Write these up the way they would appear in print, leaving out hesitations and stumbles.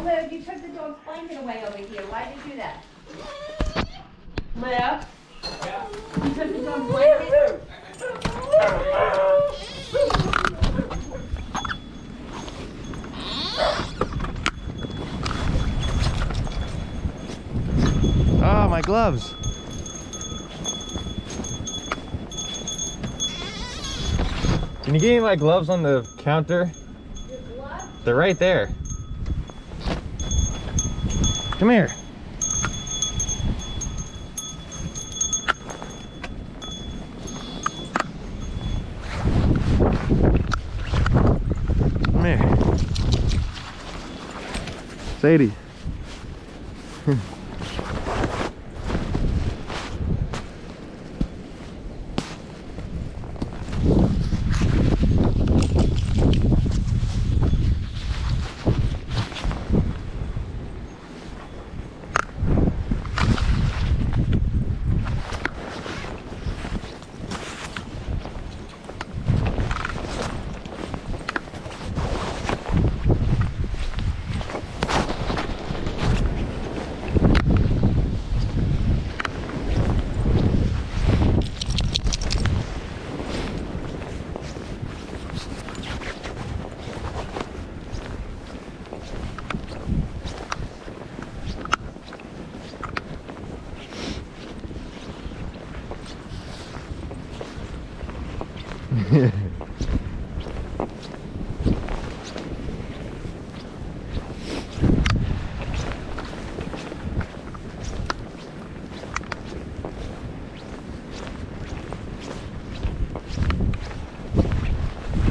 Liv, you took the dog's blanket away over here. Why did you do that? Liv? Yeah. You took the dog's blanket? Oh, my gloves. Can you give me my gloves on the counter? Your gloves? They're right there. Come here. Come here. Sadie.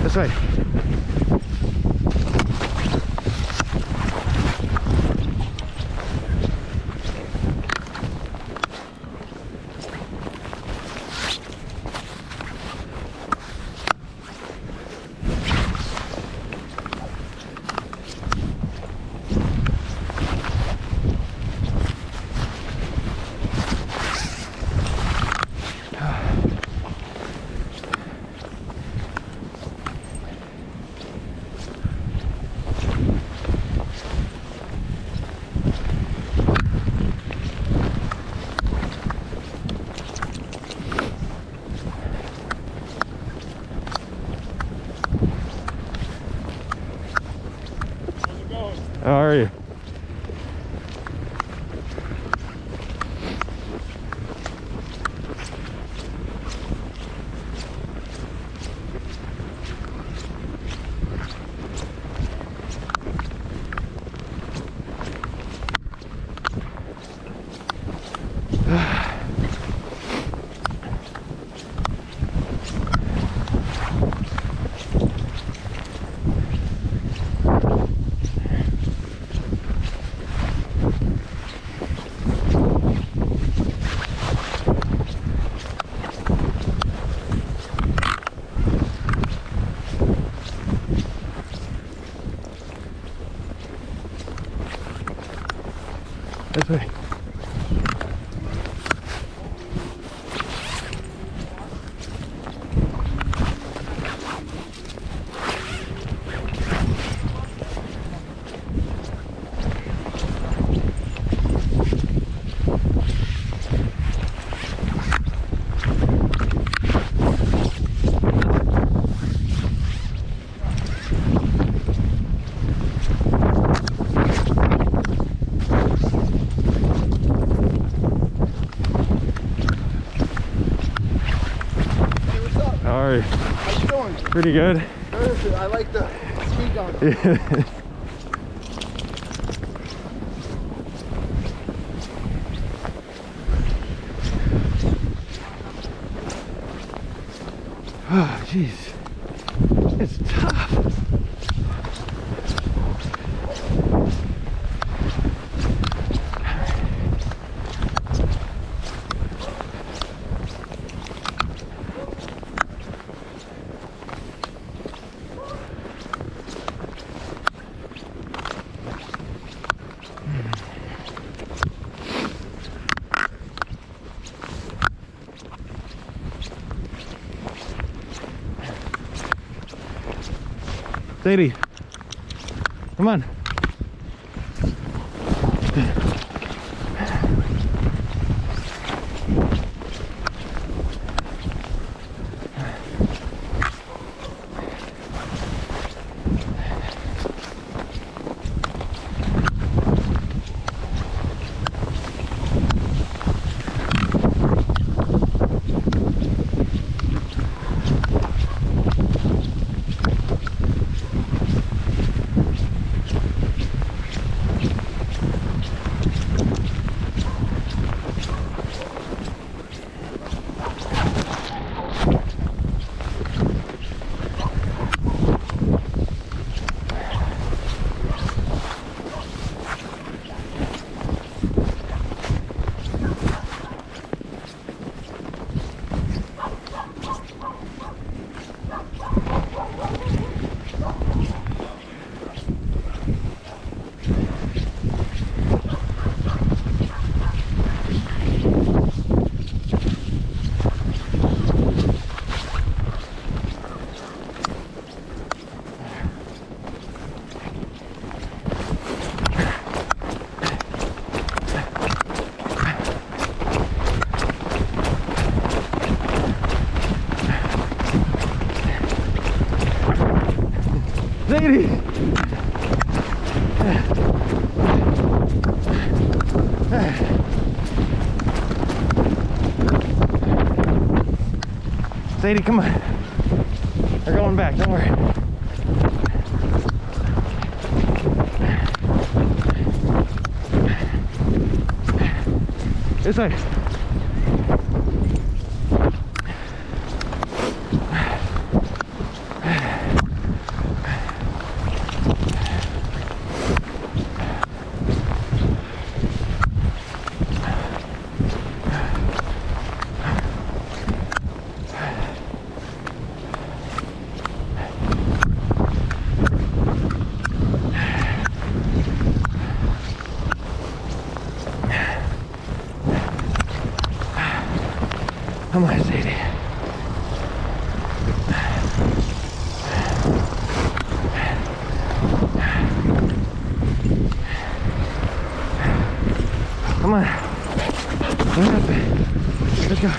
This way. How are you? This way. Alright. How you doing? Pretty good. I like the speed gun. Yeah. Oh, jeez. It's tough. Sadie, come on. Sadie! Sadie, come on. We're going back, don't worry. This way. Come on, Sadie. Come on. Let's go.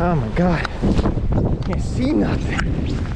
Oh my God, can't see nothing.